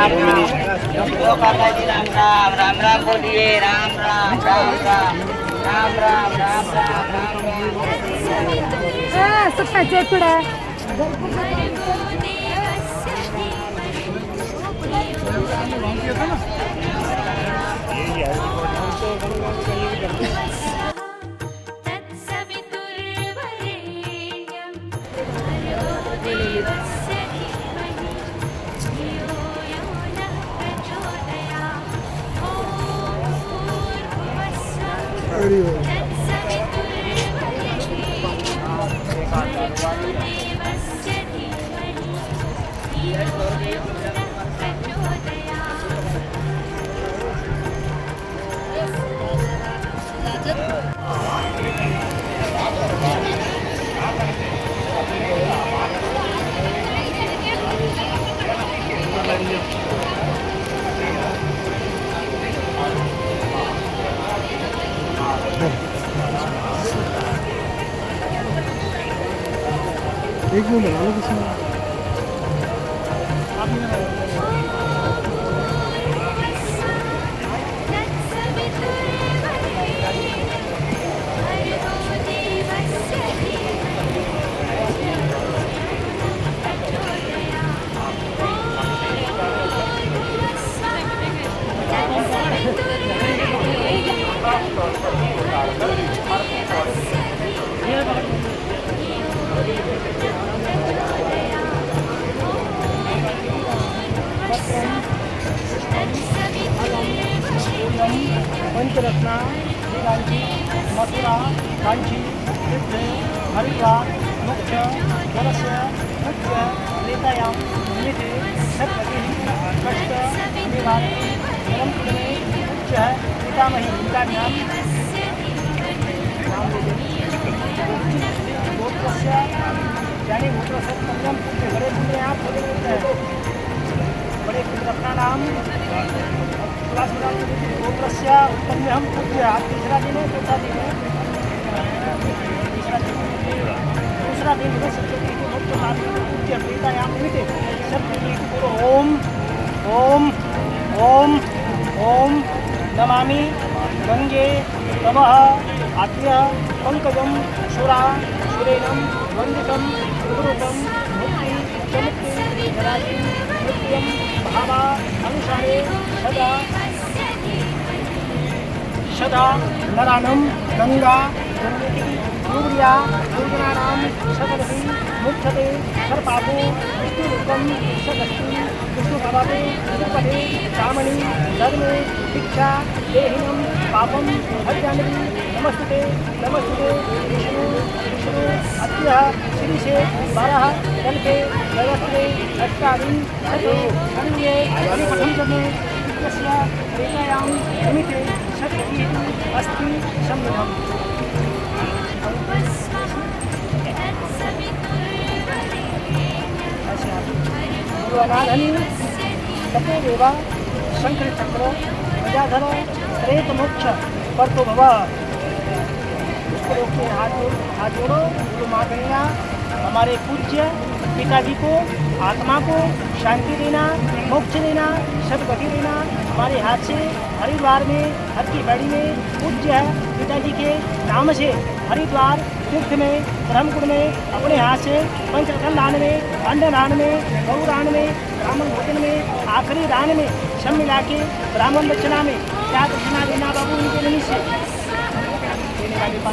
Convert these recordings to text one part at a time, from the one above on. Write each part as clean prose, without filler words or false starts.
काका जी राम राम राम राम बोलिए राम राम राम राम राम राम राम राम एक में बना लो किसी में। पंचरत्ना कांची मथुरा कांची तीर्थ हरिद्वार मोक्ष जलस्य मुख्य नेतायां निधि सत्पति कष्ट निवारण धर्म में उच्च पितामही इनका नाम गोत्रस्य यानी गोत्रस्य पंचम पुत्र बड़े पुत्र यहाँ छोटे पुत्र हैं बड़े पुत्र नाम गोत्रस्य उत्पन्नम पूज्य तीसरा दिन है चौथा दिन है दूसरा दिन है सप्तमी को मुक्त पूज्य प्रीतायाम निमित्ते सप्तमी को ओम ओम ओम ओम नमामि गंगे नमः आद्य पंकजम सुरा सुरेनम वंदितम गुरुतम मुक्ति चमुक्ति जराजी मृत्युम भावा अनुसारे सदा सदा नरानम गंगा सूर्या दुर्गणानाम सकलहि मुक्षते सर्पापो विष्णुरूपम सकस्ति विष्णुभवते तिरुपते चामणि धर्मे दीक्षा देहिनम पापम भज्यामि नमस्ते नमस्ते विष्णु विष्णु अद्य श्रीशे 12 कल्पे व्यवस्थे अष्टाविं शते कन्ये प्रथम जन्मे तस्य प्रेतायां निमित्ते शक्ति अस्ति सम्मिलम् अनाधनी सत्य देवा शंकर चक्र प्रजाधर प्रेत मोक्ष पर तो भवा उसको रोकते हाथ जोड़ो तो माँ गंगा हमारे पूज्य पिताजी को आत्मा को शांति देना मोक्ष देना सदगति देना हमारे हाथ से हरिद्वार में हर की बड़ी में पूज्य है पिताजी के नाम से हरिद्वार तीर्थ में ब्रह्मकुंड में अपने हाथ से पंचरत्न दान में अन्न दान में गौ दान में ब्राह्मण भोजन में आखिरी दान में सब मिला के ब्राह्मण दक्षिणा में क्या दक्षिणा देना बाबू उनके नहीं से देने वाले 500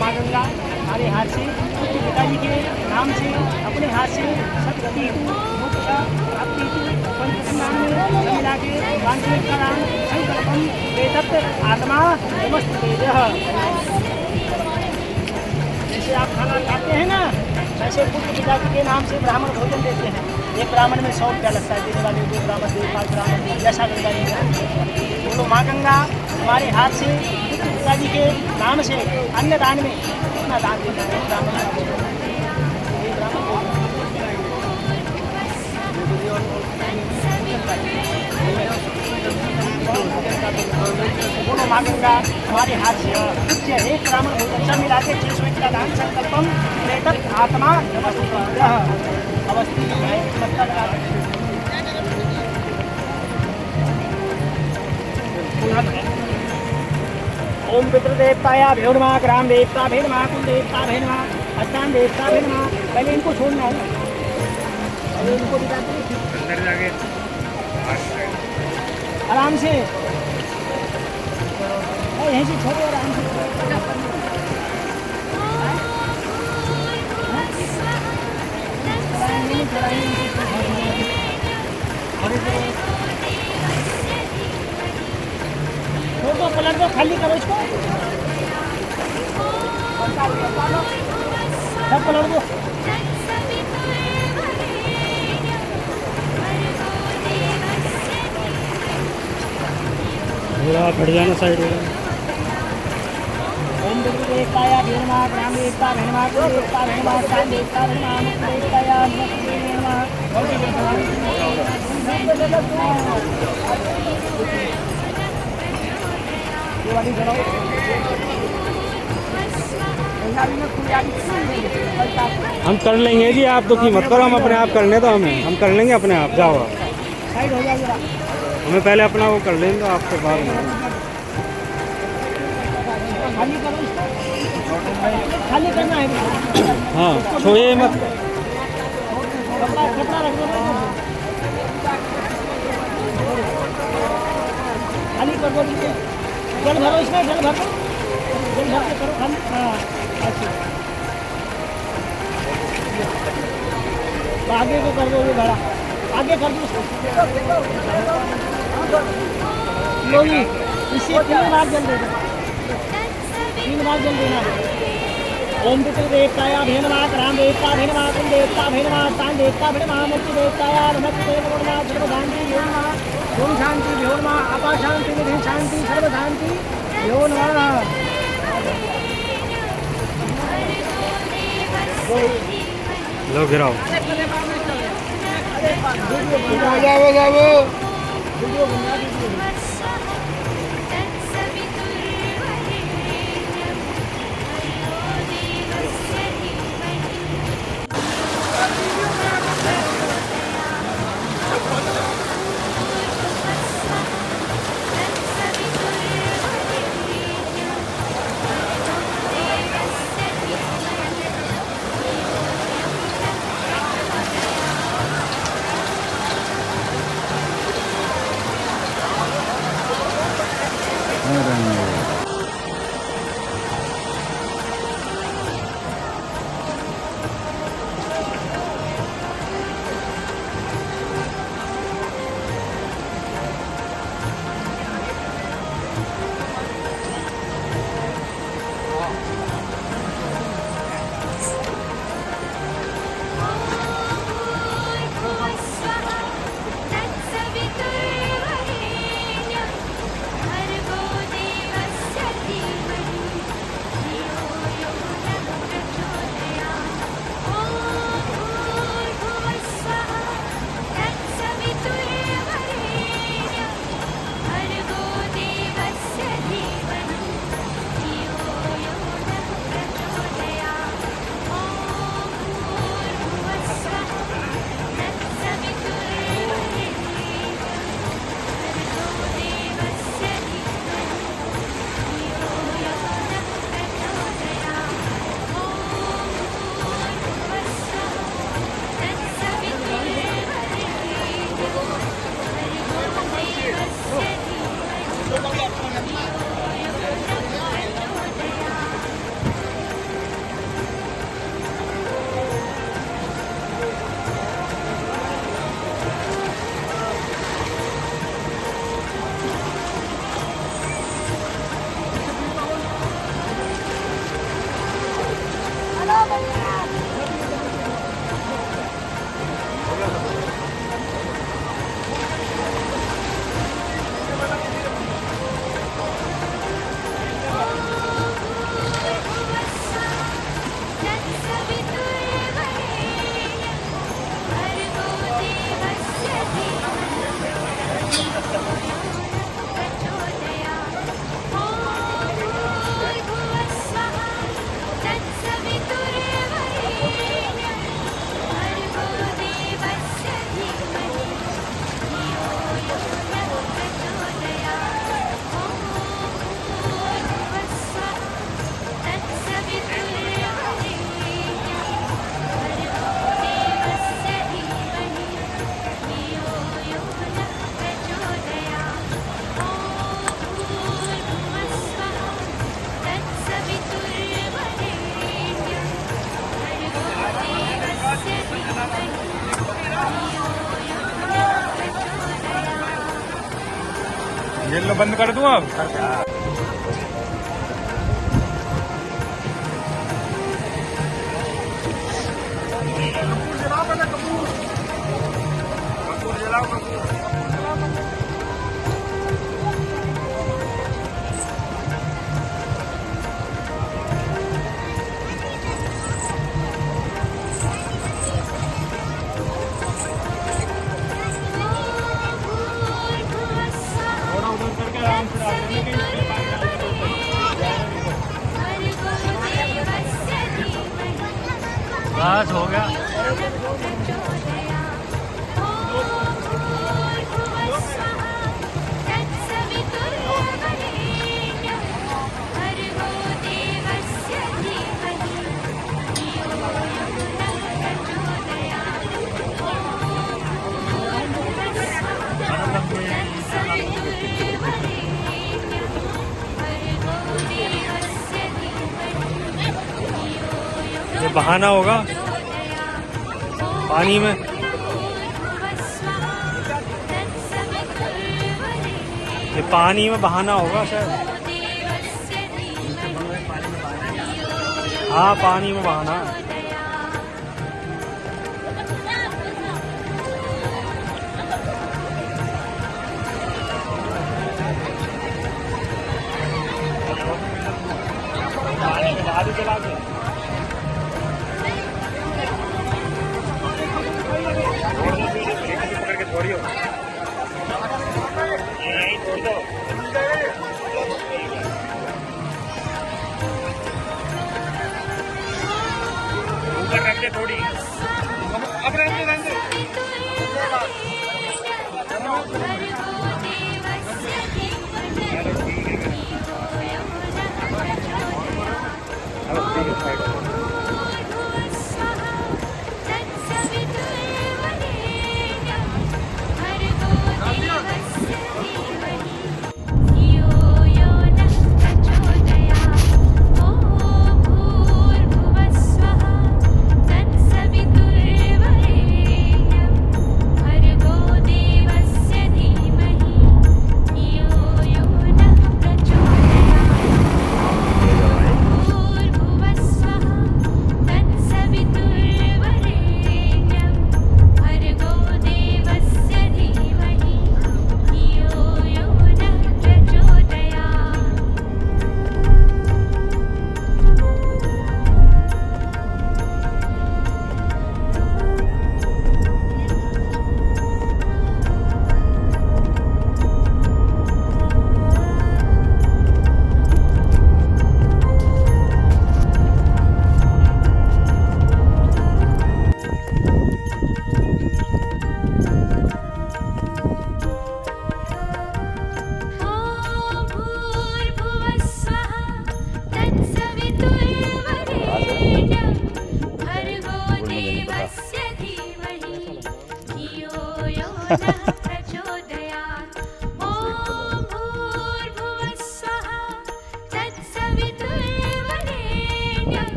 माँ गंगा हमारे हाथ से पिताजी के नाम से अपने हाथ से सदगति मोक्ष प्राप्ति पंचस्नान में मिला के वांछित कराम संकल्पम वेदत्त आत्मा नमस्ते देह। जैसे आप खाना खाते हैं ना वैसे पुत्र पिताजी के नाम से ब्राह्मण भोजन देते हैं। एक ब्राह्मण में 100 रुपया लगता है देने वाले 2 ब्राह्मण 5 ब्राह्मण जैसा गंगा जी बोलो माँ गंगा हमारे हाथ से पुत्र पिताजी के नाम से अन्य दान में अपना दान देते हैं ब्राह्मण बोलो माँ गंगा हमारे हाथ से एक ब्राह्मण भोजन सब मिला के 621 दान संकल्पम एतत् आत्मा नमस्कृतः अवस्थी है मत्ता लगा ओम पितृदेवताया भैर नमः ग्राम देवता भैर नमः कुल देवता भैर नमः स्थान देवता भैर नमः पहले इनको छोड़ना है पहले इनको दिखाते हैं अंदर जाके आराम से यहीं से छोड़ो आराम से छोड़ दो पलट दो खाली करो इसको सब पलट दो थोड़ा बढ़ जाना साइड में। ओम देवताया भैर नमः ग्राम देवता भैर नमः कुल देवता भैर नमः स्थान देवता भैर नमः मुक्त देवताया मुक्त भैर नमः ये वाली जड़ो हम कर लेंगे जी, आप दुखी मत करो, हम अपने आप करने दो, हम कर लेंगे अपने आप। जाओ आप। साइड हो जाओ जरा हमें पहले अपना वो कर लेंगे, आपके बाद में। खाली करो इसको खाली करना है हाँ छोड़िए मत। कपड़ा कपड़ा रख दो खाली कर दो जल भरो इसमें जल भरो जल भर के करो खाली हाँ अच्छा तो आगे को कर दो ये भरा आगे कर दो इसको लो जी इससे 3 बार जल दे दो 3 बार जल देना ओम पितृदेवताया भैर नमः ग्राम देवता भैर नमः कुल देवता भैर नमः स्थान देवता भैर नमः मुक्त देवताया नमः सर्वशांति भैर नमः ओम शांति भैर नमः अपा शांति विधि शांति सर्वशांति भैर नमः लो गिराओ। वीडियो बना दीजिए जेल लो बंद कर दूं अब। बस हो गया। ये बहाना होगा पानी में। ये पानी में बहाना होगा शायद। हाँ पानी में बहाना। चला के छोड़ियो छोड़ दो। ऊपर रख दे थोड़ी। अब रहने दे।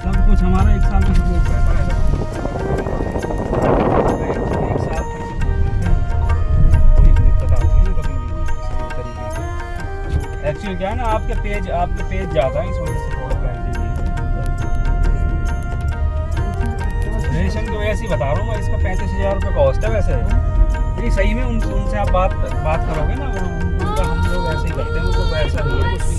सब कुछ हमारा 1 साल में हो पाता है। 1 साल कोई दिक्कत आती है ना कभी भी किसी तरीके की। एक्चुअली क्या है ना आपके पेज ज़्यादा है इस वजह से थोड़ा कर दीजिए। रेशन की वजह से बता रहा हूँ मैं, इसका 35,000 रुपये कॉस्ट है वैसे। यही सही में उनसे आप बात करोगे ना, उनका हम लोग ऐसे ही करते हैं, तो वैसा नहीं है कुछ भी।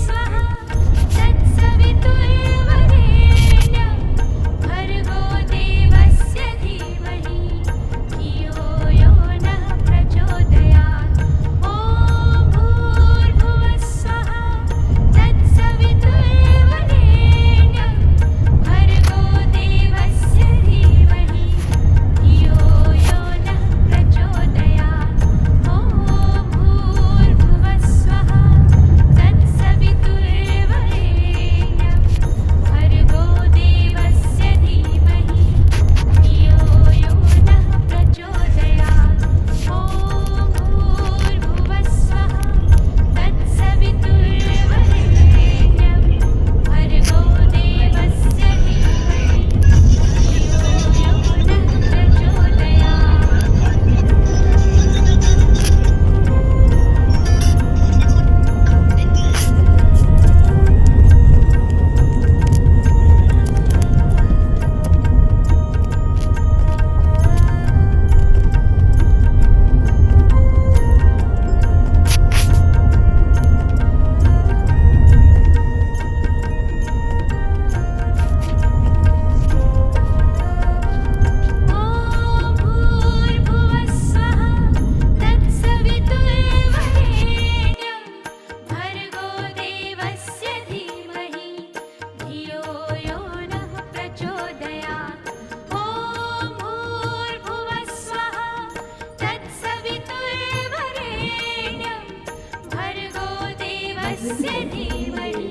देवस्य धीमहि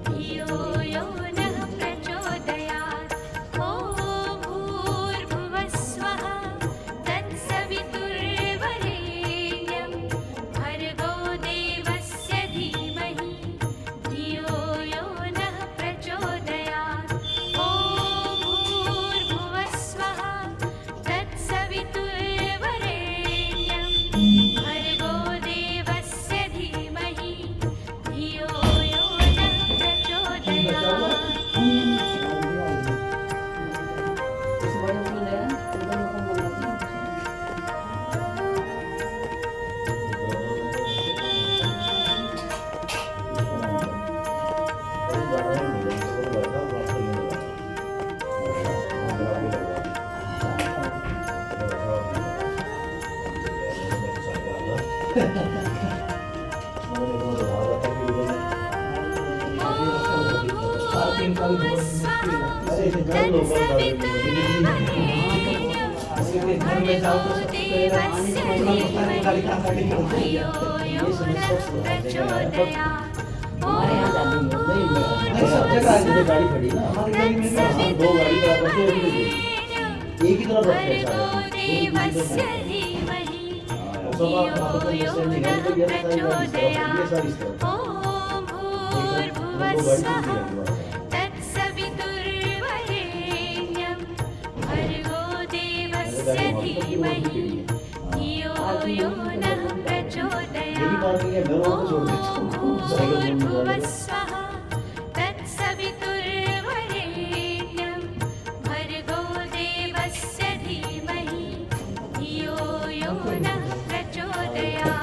धियो यो नः प्रचोदयात् ॐ भूर्भुवः स्वः तत्सवितुर्वरेण्यं भर्गो देवस्य धीमहि धियो यो नः प्रचोदयात् ॐ भूर्भुवः स्वः तत्सवितुर्वरेण्यं भर्गो देवस्य धीमहि धियो यो नः प्रचोदयात् गाड़ी खड़ी ना हमारी गली में क्या दो गाड़ी बराबर से एक ही तरफ रखते हैं तत्सवितुर्वरेण्यं भर्गो देवस्य धीमहि धियो यो नः प्रचोदयात् भूर्भुवः स्वः तत्सवितुर्वरेण्यं भर्गो देवस्य धीमहि धियो यो नः प्रचोदयात्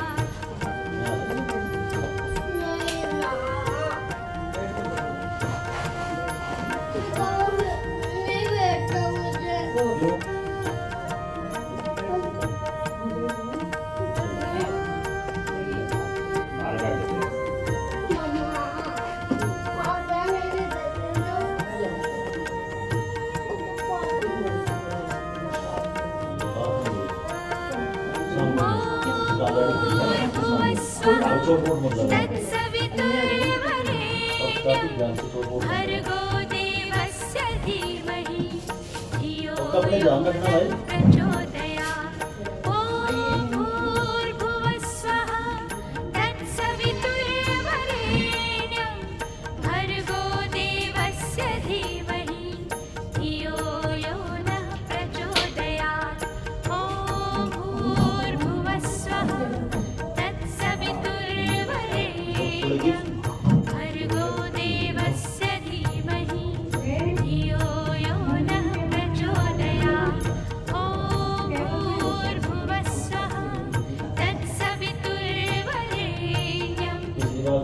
भर्गो देवस्य धीमहि धियो अपने ध्यान रखना भाई प्रचोदयात् ॐ भूर्भुवः स्वः तत्सवितुर्वरेण्यं भर्गो देवस्य धीमहि धियो यो नः प्रचोदयात् ॐ भूर्भुवः स्वः तत्सवितुर्वरेण्यं भर्गो देवस्य धीमहि धियो यो नः प्रचोदयात् ॐ भूर्भुवः स्वः तत्सवितुर्वरेण्यं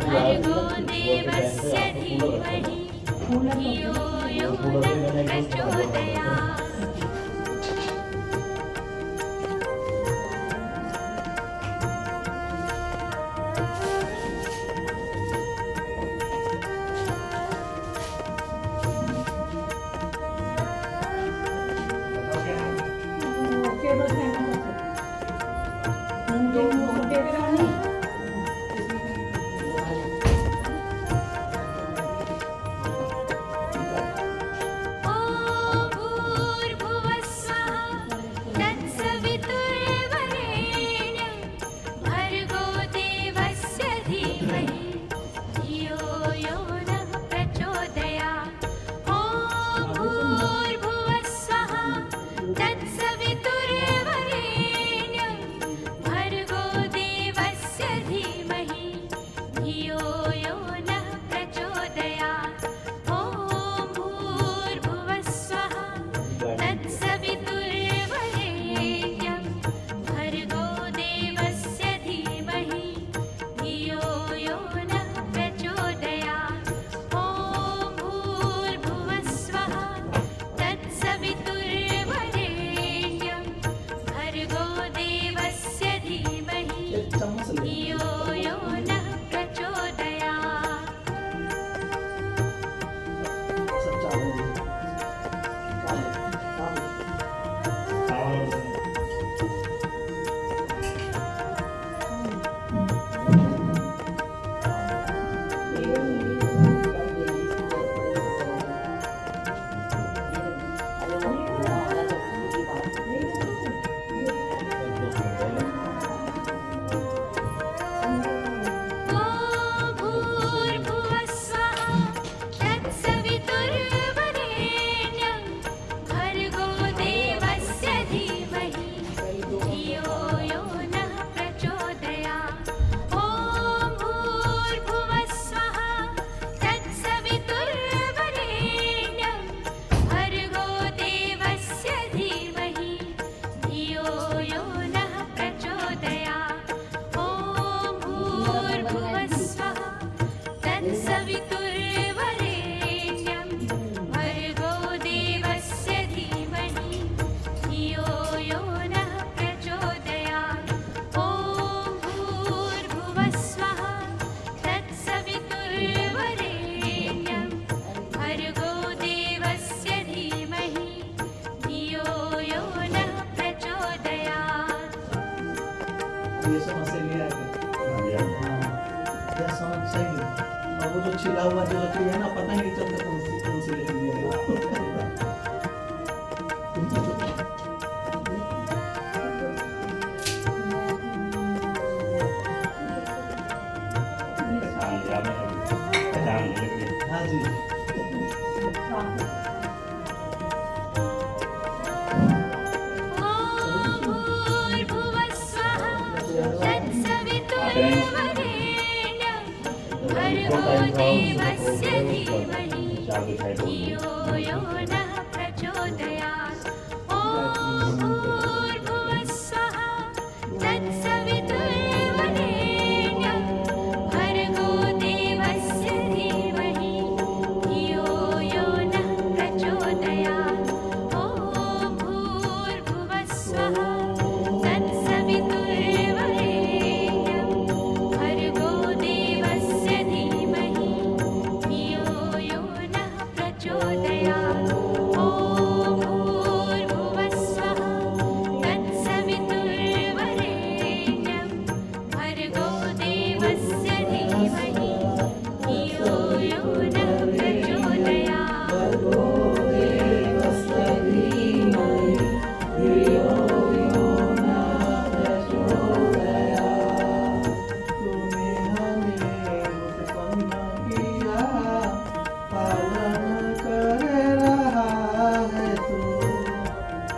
भर्गो देवस्य धीमहि धियो यो नः प्रचोदयात् भूर्भुवः स्वः तत्सवितुर्वरेण्यं भर्गो देवस्य समस्या ले आए थे। क्या समझ सही है। और वो जो छिला हुआ जो लकड़ी है ना, पता ही नहीं चलता कौन सी लकड़ी है। हाँ जी। देवस्य धीमहि धियो यो नः प्रचोदयात्। ॐ भूर्भुवः स्वः तत्सवितुर्वरेण्यं भर्गो देवस्य धीमहि धियो यो नः प्रचोदयात्। ॐ भूर्भुवः स्वः तत्सवितुर्वरेण्यं भर्गो देवस्य धीमहि धियो यो नः प्रचोदयात्। ॐ भूर्भुवः स्वः तत्सवितुर्वरेण्यं भर्गो देवस्य धीमहि धियो यो नः प्रचोदयात्। तूने हमें उत्पन्न किया, पालन कर रहा है तू।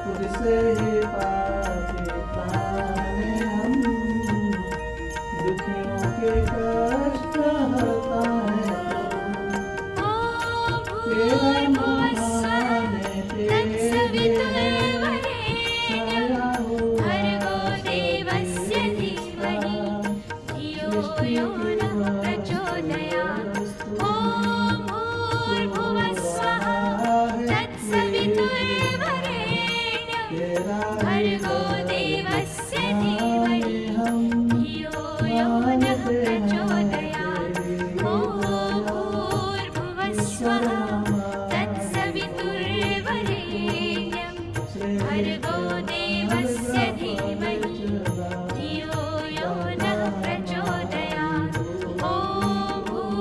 तुझसे ही पाके ताने हम, दुखियों के कष्ट हरता है तू। तेरा महान है, तेरे छाया हो भर्गो देवस्य धीमहि धियो यो नः प्रचोदयात्। ॐ भूर्भुवः स्वः तत्सवितुर्वरेण्यं भर्गो देवस्य धीमहि धियो यो नः प्रचोदयात्। ॐ भूर्भुवः स्वः तत्सवितुर्वरेण्यं भर्गो देवस्य धीमहि धियो यो नः प्रचोदयात्। ॐ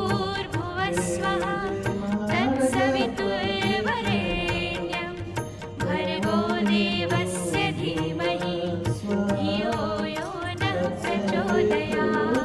भूर्भुवः स्वः तत्सवितुर्वरेण्यं भर्गो देवस्य धीमहि धियो यो नः प्रचोदयात्।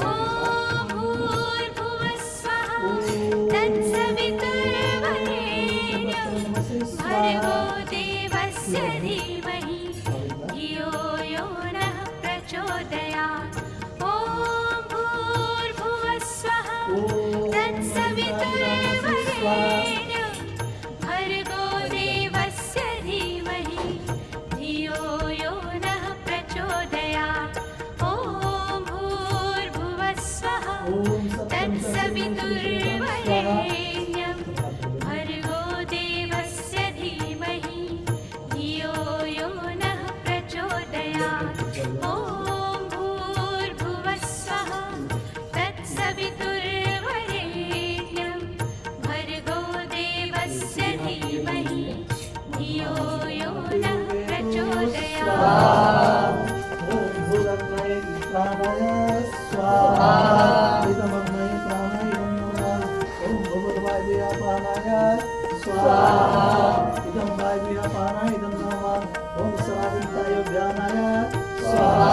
ॐ भूर्भुवः स्वः तत्सवितुर्वरेण्यं भर्गो देवस्य धीमहि धियो यो नः प्रचोदयात्। ॐ भूर्भुवः स्वः तत्सवितुर्वरेण्यं भर्गो देवस्य धीमहि धियो यो नः प्रचोदयात्। ॐ भूर्भुवः स्वः तत्सवितुर्वरेण्यं भर्गो देवस्य धीमहि धियो यो नः प्रचोदयात्। ॐ भूर्भुवः स्वः तत्सवितुर्वरेण्यं भर्गो देवस्य धीमहि धियो यो नः प्रचोदयात्। ओम भूरग्नये प्राणाय स्वाहा। इदमग्नये प्राणाय नमः। ओम भूर्भुवस्वाहाय स्वाहा। इदं वायुव्यापानाय इदं नमः। ओम सरादित्याय व्यानाय स्वाहा।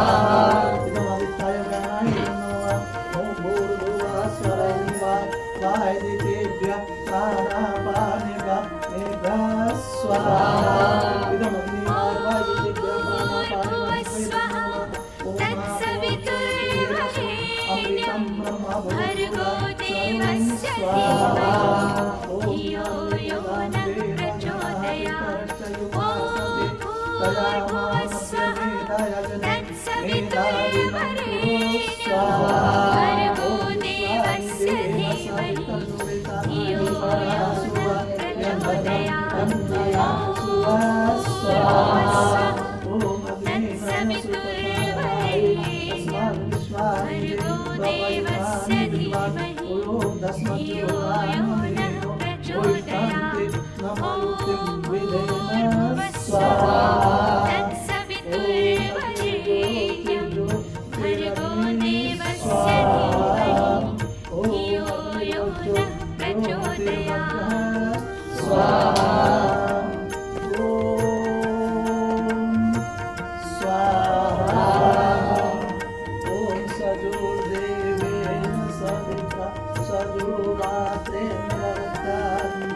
इदं आदित्याय व्यानाय इदं नमः। ओम भूर्भुवः स्वरेण्यं वायदितेभ्यः प्राणापानेभ्यः स्वाहा। इदं अग्निवाय वायदितेभ्यः प्राणापानेभ्यः तत्सवितुर्वरेण्यं भर्गो देवस्य धीमहि धियो यो नः प्रचोदयात्। ॐ भूर्भुवः स्वः तत्सवितुर्वरेण्यं देवस्य धीमहि धियो यो नः प्रचोदयात् ॐ भूर्भुवस्सुः तत्सवितुर्वरेण्यं भर्गो देवस्य धीमहि धियो यो नः प्रचोदयात् स्वाहा ॐ सजोर्देवेन सविता सजोरात्रेण रक्तानि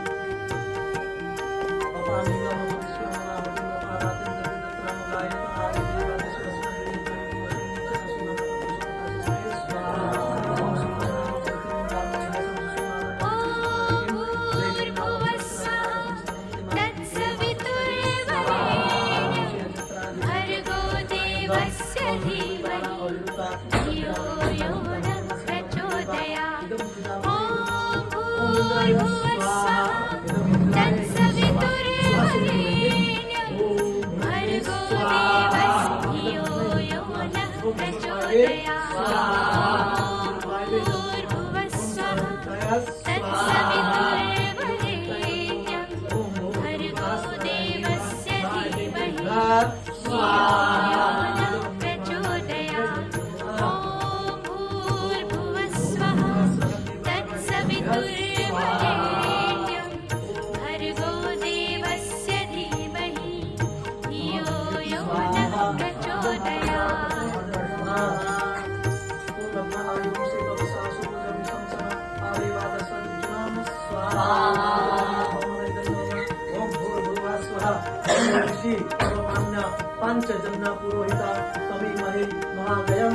पंचजन्ना पुरोहिता तमीमहि महागयं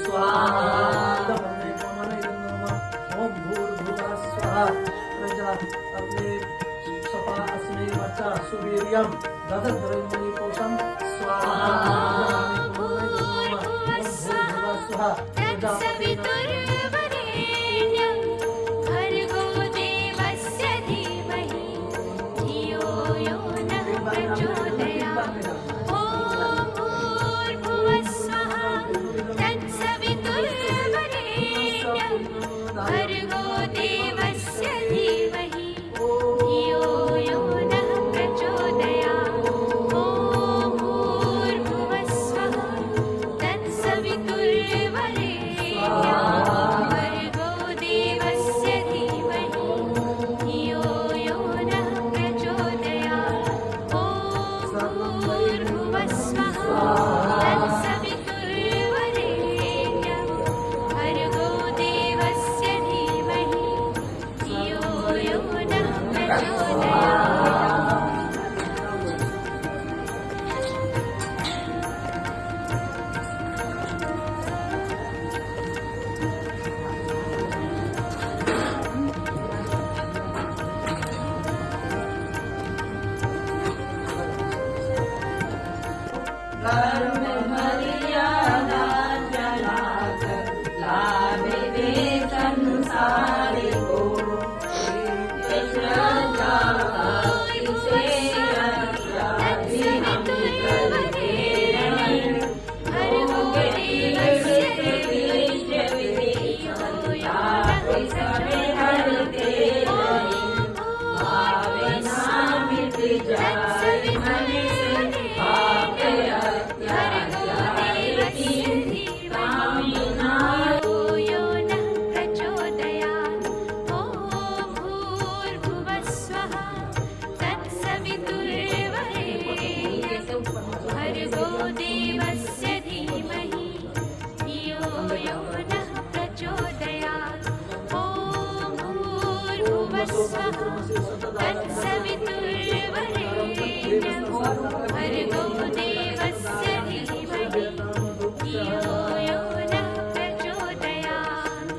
स्वाहा ओम भूर्भुवः स्वाहा प्रजा अपने सपा अस्मै वचा सुवीर्यं ददद्रयमणि कोशं स्वाहा भूर्भुवः स्वाहा तत्सवितुर्वरेण्यं भर्गो देवस्य धीमहि धियो यो नः प्रचोदयात् भर्गो देवस्य धीमहि धियो यो नः प्रचोदयात् ॐ भूर्भुवः स्वः तत्सवितुर्वरेण्यं भर्गो देवस्य धीमहि धियो यो नः प्रचोदयात् ॐ भूर्भुवः स्वः तत्सवितुर्वरेण्यं भर्गो देवस्य धीमहि धियो यो नः प्रचोदयात्